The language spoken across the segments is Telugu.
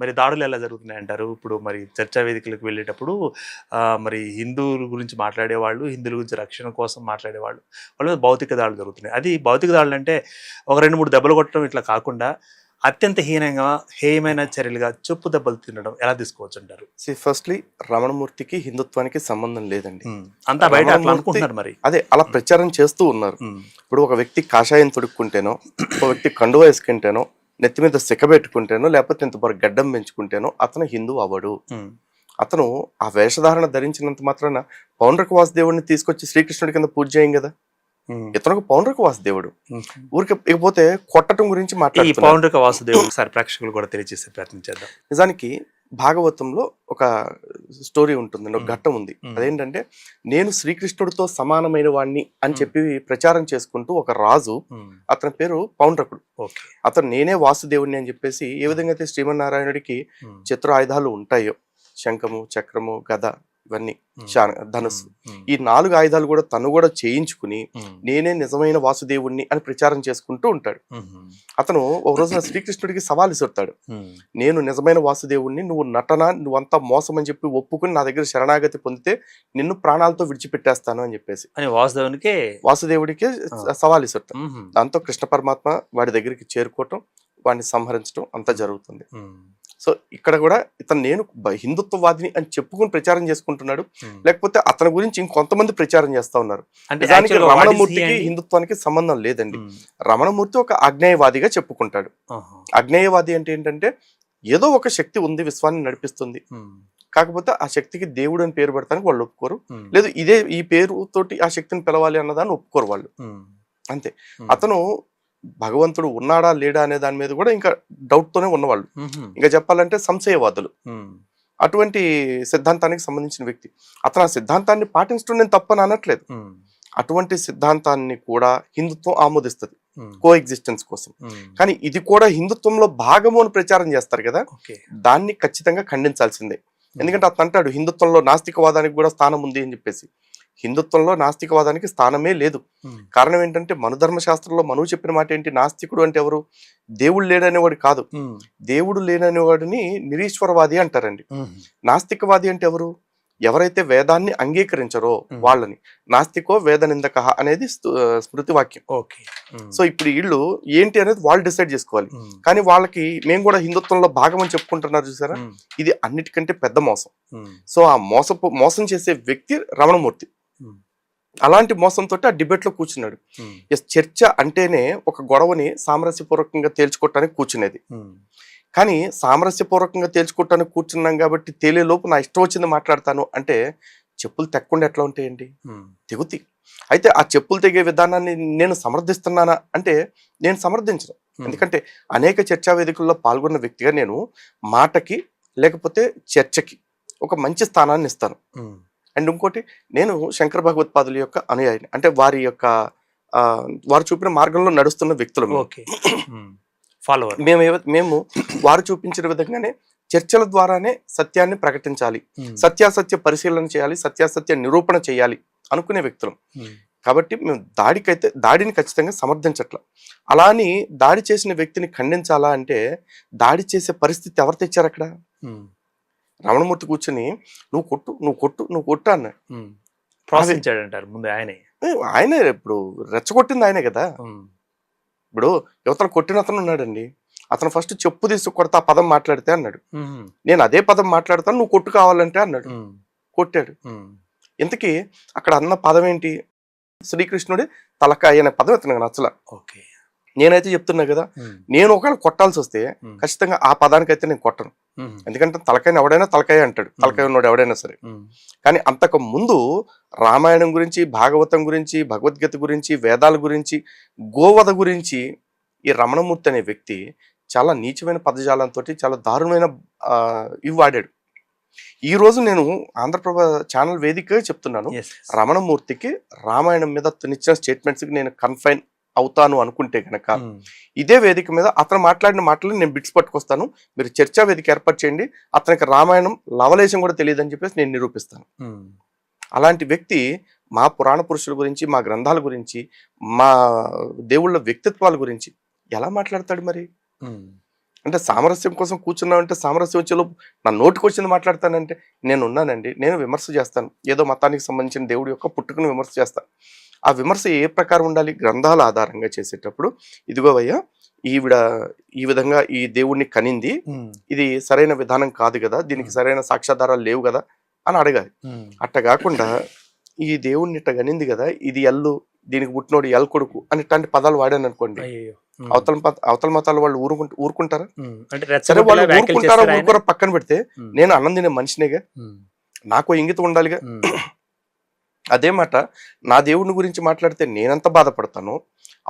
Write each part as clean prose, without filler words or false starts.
మరి దాడులు ఎలా జరుగుతున్నాయంటారు? ఇప్పుడు మరి చర్చా వేదికలకు వెళ్ళేటప్పుడు మరి హిందువుల గురించి మాట్లాడేవాళ్ళు, హిందువుల గురించి రక్షణ కోసం మాట్లాడేవాళ్ళు, వాళ్ళ మీద భౌతిక దాడులు జరుగుతున్నాయి. అది భౌతిక దాడులంటే ఒక 2, 3 దెబ్బలు కొట్టడం ఇట్లా కాకుండా అత్యంత హేయమైన చర్యలుగా చెప్పు దెబ్బలు తినడం ఎలా తీసుకోవచ్చంటారు? ఫస్ట్లీ రమణమూర్తికి హిందుత్వానికి సంబంధం లేదండి. అంతా బయట అట్లా రమణమూర్తి అనుకుంటున్నారు మరి. అదే అలా ప్రచారం చేస్తూ ఉన్నారు. ఇప్పుడు ఒక వ్యక్తి కాషాయం తొడుక్కుంటేనో, ఒక వ్యక్తి కండువా వేసుకుంటేనో, నెత్తి మీద సిక్క పెట్టుకుంటేనో, లేకపోతే ఇంత వరకు గడ్డం పెంచుకుంటేనో అతను హిందూ అవ్వడు. అతను ఆ వేషధారణ ధరించినంత మాత్రాన పౌండ్రక వాసుదేవుడిని తీసుకొచ్చి శ్రీకృష్ణుడి కింద పూజ చేయం కదా. ఇతను పౌండ్రక వాసుదేవుడు. ఊరికి ఇకపోతే కొట్టడం గురించి మాట్లాడుతున్నారు. పౌండ్రక వాసుదేవుడు సార్ ప్రేక్షకులు కూడా తెలియజేసే ప్రయత్నం చేద్దాం. నిజానికి భాగవతంలో ఒక స్టోరీ ఉంటుంది, ఒక ఘట్టం ఉంది. అదేంటంటే, నేను శ్రీకృష్ణుడితో సమానమైన వాడిని అని చెప్పి ప్రచారం చేసుకుంటూ ఒక రాజు, అతని పేరు పౌండ్రకుడు, అతను నేనే వాసుదేవుడిని అని చెప్పేసి, ఏ విధంగా అయితే శ్రీమన్నారాయణుడికి చిత్ర ఆయుధాలు ఉంటాయో, శంఖము, చక్రము, గద, ఇవన్నీ, ధనుస్సు, ఈ 4 ఆయుధాలు కూడా తను కూడా చేయించుకుని నేనే నిజమైన వాసుదేవుణ్ణి అని ప్రచారం చేసుకుంటూ ఉంటాడు. అతను ఒక రోజున శ్రీకృష్ణుడికి సవాల్ ఇస్తాడు. నేను నిజమైన వాసుదేవుణ్ణి, నువ్వు నువ్వంతా మోసం అని చెప్పి ఒప్పుకుని నా దగ్గర శరణాగతి పొందితే నిన్ను ప్రాణాలతో విడిచిపెట్టేస్తాను అని చెప్పేసి వాసుదేవుడికి సవాల్ ఇస్తాడు. దాంతో కృష్ణ పరమాత్మ వాడి దగ్గరికి చేరుకోవటం, వాడిని సంహరించడం అంతా జరుగుతుంది. సో ఇక్కడ కూడా ఇతను నేను హిందుత్వవాదిని అని చెప్పుకుని ప్రచారం చేసుకుంటున్నాడు, లేకపోతే అతని గురించి ఇంకొంతమంది ప్రచారం చేస్తా ఉన్నారు. నిజానికి రమణమూర్తికి హిందుత్వానికి సంబంధం లేదండి. రమణమూర్తి ఒక అజ్ఞేయవాదిగా చెప్పుకుంటాడు. అజ్ఞేయవాది అంటే ఏంటంటే, ఏదో ఒక శక్తి ఉంది విశ్వాన్ని నడిపిస్తుంది, కాకపోతే ఆ శక్తికి దేవుడు అని పేరు పెడతానికి వాళ్ళు ఒప్పుకోరు, లేదు ఈ పేరుతోటి ఆ శక్తిని పిలవాలి అన్నదాన్ని ఒప్పుకోరు వాళ్ళు, అంతే. అతను భగవంతుడు ఉన్నాడా లేడా అనే దాని మీద కూడా ఇంకా డౌట్ తోనే ఉన్నవాళ్ళు. ఇంకా చెప్పాలంటే సంశయవాదులు. అటువంటి సిద్ధాంతానికి సంబంధించిన వ్యక్తి అతను. ఆ సిద్ధాంతాన్ని పాటించడం నేను తప్పని అనట్లేదు. అటువంటి సిద్ధాంతాన్ని కూడా హిందుత్వం ఆమోదిస్తుంది కో ఎగ్జిస్టెన్స్ కోసం. కానీ ఇది కూడా హిందుత్వంలో భాగము అని ప్రచారం చేస్తారు కదా, దాన్ని ఖచ్చితంగా ఖండించాల్సిందే. ఎందుకంటే అతను అంటాడు, హిందుత్వంలో నాస్తికవాదానికి కూడా స్థానం ఉంది అని చెప్పేసి. హిందుత్వంలో నాస్తికవాదానికి స్థానమే లేదు. కారణం ఏంటంటే, మనుధర్మ శాస్త్రంలో మనువు చెప్పిన మాట ఏంటి? నాస్తికుడు అంటే ఎవరు? దేవుడు లేడనేవాడు కాదు. దేవుడు లేననేవాడిని నిరీశ్వరవాది అంటారండి. నాస్తికవాది అంటే ఎవరు? ఎవరైతే వేదాన్ని అంగీకరించరో వాళ్ళని. నాస్తికో వేద నిందక అనేది స్మృతి వాక్యం. సో ఇప్పుడు వీళ్ళు ఏంటి అనేది వాళ్ళు డిసైడ్ చేసుకోవాలి. కానీ వాళ్ళకి మేము కూడా హిందుత్వంలో భాగం అని చెప్పుకుంటున్నారు చూసారా, ఇది అన్నిటికంటే పెద్ద మోసం. సో ఆ మోసం చేసే వ్యక్తి రమణమూర్తి. అలాంటి మోసంతో ఆ డిబేట్ లో కూర్చున్నాడు. చర్చ అంటేనే ఒక గొడవని సామరస్యపూర్వకంగా తేల్చుకోవటానికి కూర్చునేది. కానీ సామరస్యపూర్వకంగా తేల్చుకోవటానికి కూర్చున్నాం కాబట్టి తేలేలోపు నా ఇష్టం వచ్చింది మాట్లాడతాను అంటే చెప్పులు తెక్కకుండా ఎట్లా ఉంటాయండి? తెగుతి. అయితే ఆ చెప్పులు తెగే విధానాన్ని నేను సమర్థిస్తున్నానా అంటే నేను సమర్థించను. ఎందుకంటే అనేక చర్చా వేదికల్లో పాల్గొన్న వ్యక్తిగా నేను మాటకి లేకపోతే చర్చకి ఒక మంచి స్థానాన్ని ఇస్తాను. అండ్ ఇంకోటి, నేను శంకర భగవత్పాదుల యొక్క అనుయాయిని. అంటే వారు చూపిన మార్గంలో నడుస్తున్న వ్యక్తులు. మేము వారు చూపించిన విధంగానే చర్చల ద్వారానే సత్యాన్ని ప్రకటించాలి, సత్యాసత్య పరిశీలన చేయాలి, సత్యాసత్య నిరూపణ చేయాలి అనుకునే వ్యక్తులం. కాబట్టి మేము దాడిని ఖచ్చితంగా సమర్థించట్ల. అలా అని దాడి చేసిన వ్యక్తిని ఖండించాలా అంటే దాడి చేసే పరిస్థితి ఎవరు తెచ్చారు అక్కడ? రమణమూర్తి కూర్చుని నువ్వు కొట్టు అన్నాడు. ఆయనే ఇప్పుడు రెచ్చగొట్టింది ఆయనే కదా. ఇప్పుడు యువతను కొట్టిన అతను ఉన్నాడండి, అతను ఫస్ట్ చెప్పు తీసి కొడతా పదం మాట్లాడితే అన్నాడు. నేను అదే పదం మాట్లాడతాను, నువ్వు కొట్టు కావాలంటే అన్నాడు. కొట్టాడు. ఇంతకీ అక్కడ అన్న పదం ఏంటి? శ్రీకృష్ణుడి తలకాయ అనే పదం ఇతనికి నచ్చల. నేనైతే చెప్తున్నా కదా, నేను ఒకవేళ కొట్టాల్సి వస్తే ఖచ్చితంగా ఆ పదానికైతే నేను కొట్టను. ఎందుకంటే తలకాయని ఎవడైనా తలకాయ అంటాడు, తలకాయ ఉన్నాడు ఎవడైనా సరే. కానీ అంతకు ముందు రామాయణం గురించి, భాగవతం గురించి, భగవద్గీత గురించి, వేదాల గురించి, గోవధ గురించి ఈ రమణమూర్తి అనే వ్యక్తి చాలా నీచమైన పదజాలంతో చాలా దారుణమైన ఇవి వాడాడు. ఈ రోజు నేను ఆంధ్రప్రభ ఛానల్ వేదికగా చెప్తున్నాను, రమణమూర్తికి రామాయణం మీద అతనిచ్చిన స్టేట్మెంట్స్ కి నేను కన్ఫైన్ అవుతాను అనుకుంటే గనక ఇదే వేదిక మీద అతను మాట్లాడిన మాటలు నేను బిట్స్ పట్టుకొస్తాను, మీరు చర్చా వేదిక ఏర్పాటు చేయండి, అతనికి రామాయణం లవలేశం కూడా తెలియదు అని చెప్పేసి నేను నిరూపిస్తాను. అలాంటి వ్యక్తి మా పురాణ పురుషుల గురించి, మా గ్రంథాల గురించి, మా దేవుళ్ళ వ్యక్తిత్వాల గురించి ఎలా మాట్లాడతాడు మరి? అంటే సామరస్యం కోసం కూర్చున్నామంటే సామరస్యం వచ్చేలో నా నోటికి వచ్చింది మాట్లాడతానంటే నేను ఉన్నానండి, నేను విమర్శ చేస్తాను, ఏదో మతానికి సంబంధించిన దేవుడి యొక్క పుట్టుకను విమర్శ చేస్తాను. ఆ విమర్శ ఏ ప్రకారం ఉండాలి? గ్రంథాల ఆధారంగా చేసేటప్పుడు ఇదిగో అయ్యా ఈవిడ ఈ విధంగా ఈ దేవుణ్ణి కనింది, ఇది సరైన విధానం కాదు కదా, దీనికి సరైన సాక్ష్యాధారాలు లేవు కదా అని అడగాలి. అట్ట కాకుండా ఈ దేవుణ్ణి ఇట్ట కనింది కదా, ఇది ఎల్లు, దీనికి పుట్టినోడు ఎల్ కొడుకు అని ఇట్లాంటి పదాలు వాడాను అనుకోండి, అవతల మతాల వాళ్ళు ఊరుకుంటారా? సరే వాళ్ళు ఊరుకుంటారా ఊరుకోరా పక్కన పెడితే, నేను అన్నం తినే మనిషినేగా, నాకు ఇంగితం ఉండాలిగా. అదే మాట నా దేవుడిని గురించి మాట్లాడితే నేనంత బాధపడతాను,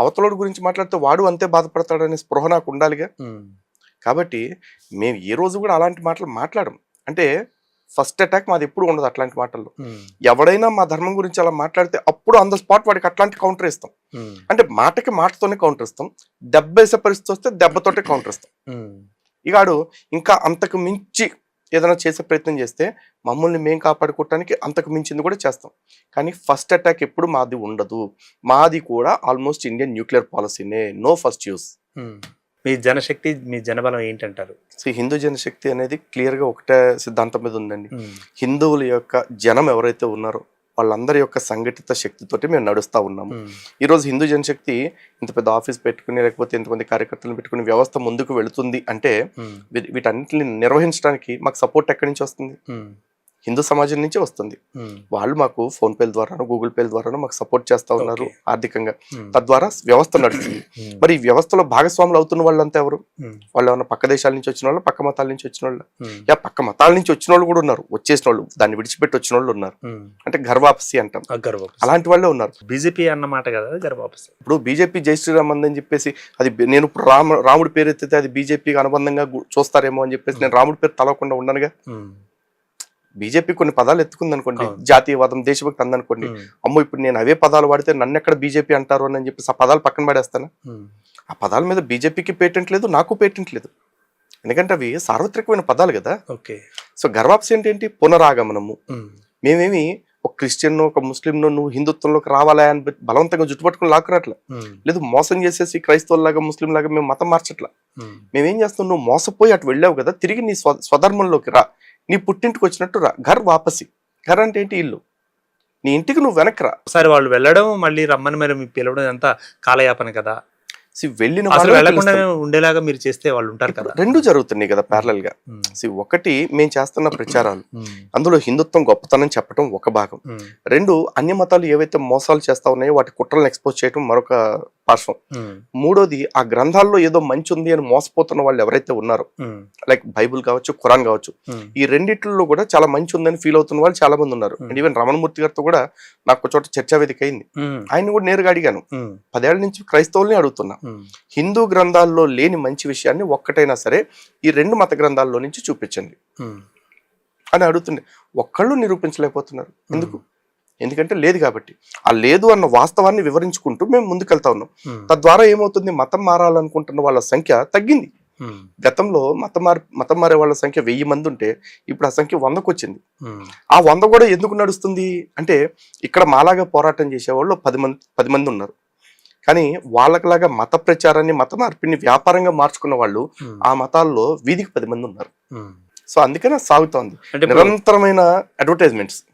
అవతలోడి గురించి మాట్లాడితే వాడు అంతే బాధపడతాడనే స్పృహ నాకు ఉండాలిగా. కాబట్టి మేము ఏ రోజు కూడా అలాంటి మాటలు మాట్లాడము. అంటే ఫస్ట్ అటాక్ మాది ఎప్పుడు ఉండదు అట్లాంటి మాటల్లో. ఎవడైనా మా ధర్మం గురించి అలా మాట్లాడితే అప్పుడు ఆన్ ద స్పాట్ వాడికి అట్లాంటి కౌంటర్ ఇస్తాం. అంటే మాటకి మాటతోనే కౌంటర్ ఇస్తాం, దెబ్బ వేసే పరిస్థితి వస్తే దెబ్బతోటే కౌంటర్ ఇస్తాం. ఇగాడు ఇంకా అంతకు మించి ఏదైనా చేసే ప్రయత్నం చేస్తే మమ్మల్ని మేము కాపాడుకోవటానికి అంతకు మించింది కూడా చేస్తాం. కానీ ఫస్ట్ అటాక్ ఎప్పుడు మాది ఉండదు. మాది కూడా ఆల్మోస్ట్ ఇండియన్ న్యూక్లియర్ పాలసీనే, నో ఫస్ట్ యూస్. మీ జనశక్తి, మీ జనబలం ఏంటంటారు? హిందూ జనశక్తి అనేది క్లియర్ గా ఒకటే సిద్ధాంతం మీద ఉందండి. హిందువుల యొక్క జనం ఎవరైతే ఉన్నారో వాళ్ళందరి యొక్క సంఘటిత శక్తితోటి మేము నడుస్తూ ఉన్నాము. ఈరోజు హిందూ జనశక్తి ఇంత పెద్ద ఆఫీస్ పెట్టుకుని లేకపోతే ఇంతమంది కార్యకర్తలను పెట్టుకుని వ్యవస్థ ముందుకు వెళుతుంది అంటే వీటన్నిటిని నిర్వహించడానికి మాకు సపోర్ట్ ఎక్కడి నుంచి వస్తుంది? హిందూ సమాజం నుంచే వస్తుంది. వాళ్ళు మాకు ఫోన్ పేల ద్వారానో గూగుల్ పేల ద్వారానో మాకు సపోర్ట్ చేస్తా ఉన్నారు ఆర్థికంగా, తద్వారా వ్యవస్థ నడుస్తుంది. మరి ఈ వ్యవస్థలో భాగస్వాములు అవుతున్న వాళ్ళంతా ఎవరు? వాళ్ళు ఏమన్నా పక్క దేశాల నుంచి వచ్చిన వాళ్ళు, పక్క మతాల నుంచి వచ్చిన వాళ్ళు? పక్క మతాల నుంచి వచ్చిన వాళ్ళు కూడా ఉన్నారు, వచ్చేసిన వాళ్ళు, దాన్ని విడిచిపెట్టి వచ్చిన వాళ్ళు ఉన్నారు. అంటే గర్వాపసి అంటాం, అలాంటి వాళ్ళే ఉన్నారు. బీజేపీ అన్నమాట కదా గర్వాపసి. ఇప్పుడు బీజేపీ జై శ్రీరామ్ అని చెప్పేసి అది నేను ఇప్పుడు రాముడి పేరు ఎత్తితే అది బీజేపీకి అనుబంధంగా చూస్తారేమో అని చెప్పేసి నేను రాముడి పేరు తలవకుండా ఉండనుగా. బీజేపీ కొన్ని పదాలు ఎత్తుకుంది అనుకోండి, జాతీయవాదం, దేశభక్తి అందనుకోండి, అమ్మో ఇప్పుడు నేను అవే పదాలు వాడితే నన్ను ఎక్కడ బీజేపీ అంటారు అని చెప్పేసి ఆ పదాలు పక్కన పడేస్తానా? ఆ పదాల మీద బీజేపీకి పేటెంట్ లేదు, నాకు పేటెంట్ లేదు, ఎందుకంటే అవి సార్వత్రికమైన పదాలు కదా. సో గర్వాప్స్ ఏంటి? పునరాగమనము. మేమేమి ఒక క్రిస్టియన్ ఒక ముస్లింను నువ్వు హిందుత్వంలోకి రావాలా అని బలవంతంగా జుట్టుపట్టుకుని లాక్కురాట్లా, లేదు మోసం చేసేసి క్రైస్తవులాగా ముస్లిం లాగా మేము మతం మార్చట్లా. మేమేం చేస్తాం, నువ్వు మోసపోయి అటు వెళ్ళావు కదా, తిరిగి నీ స్వధర్మంలోకి రా, నీ పుట్టింటికి వచ్చినట్టు రా. ఘర్ వాపసి. ఘర్ అంటే ఏంటి? ఇల్లు. నీ ఇంటికి నువ్వు వెనక్రా. ఒకసారి వాళ్ళు వెళ్ళడం మళ్ళీ రమ్మని మరి పిలవడం అంతా కాలయాపన కదా. వెళ్ళిన ఉండేలాగా మీరు చేస్తే వాళ్ళు ఉంటారు కదా. రెండు జరుగుతున్నాయి కదా ప్యారలల్ గా. ఒకటి మేము చేస్తున్న ప్రచారాలు, అందులో హిందుత్వం గొప్పతనం చెప్పడం ఒక భాగం. రెండు, అన్య మతాలు ఏవైతే మోసాలు చేస్తా ఉన్నాయో వాటి కుట్రలను ఎక్స్పోజ్ చేయడం మరొక పార్శ్వం. మూడోది, ఆ గ్రంథాల్లో ఏదో మంచి ఉంది అని మోసపోతున్న వాళ్ళు ఎవరైతే ఉన్నారో, లైక్ బైబుల్ కావచ్చు, ఖురాన్ కావచ్చు, ఈ రెండిట్లో కూడా చాలా మంచి ఉందని ఫీల్ అవుతున్న వాళ్ళు చాలా మంది ఉన్నారు. అండ్ ఈవెన్ రమణమూర్తి గారితో కూడా నాకు ఒక చోట చర్చా వేదిక అయింది. ఆయన కూడా నేరుగా అడిగాను, 10 ఏళ్ల నుంచి క్రైస్తవుల్ని అడుగుతున్నా, హిందూ గ్రంథాల్లో లేని మంచి విషయాన్ని ఒక్కటైనా సరే ఈ 2 మత గ్రంథాల్లో నుంచి చూపించండి అని అడుగుతుండే. ఒక్కళ్ళు నిరూపించలేకపోతున్నారు. ఎందుకంటే లేదు కాబట్టి. ఆ లేదు అన్న వాస్తవాన్ని వివరించుకుంటూ మేము ముందుకెళ్తా ఉన్నాం. తద్వారా ఏమవుతుంది, మతం మారాలనుకుంటున్న వాళ్ళ సంఖ్య తగ్గింది. గతంలో మతం మారే వాళ్ళ సంఖ్య 1000 మంది ఉంటే ఇప్పుడు ఆ సంఖ్య 100కు వచ్చింది. ఆ 100 కూడా ఎందుకు నడుస్తుంది అంటే, ఇక్కడ మాలాగా పోరాటం చేసేవాళ్ళు 10 మంది ఉన్నారు, కానీ వాళ్ళకిలాగా మత ప్రచారాన్ని, మత మార్పిడిని వ్యాపారంగా మార్చుకున్న వాళ్ళు ఆ మతాల్లో వీధికి 10 మంది ఉన్నారు. సో అందుకనే సాగుతోంది నిరంతరమైన అడ్వర్టైజ్మెంట్స్.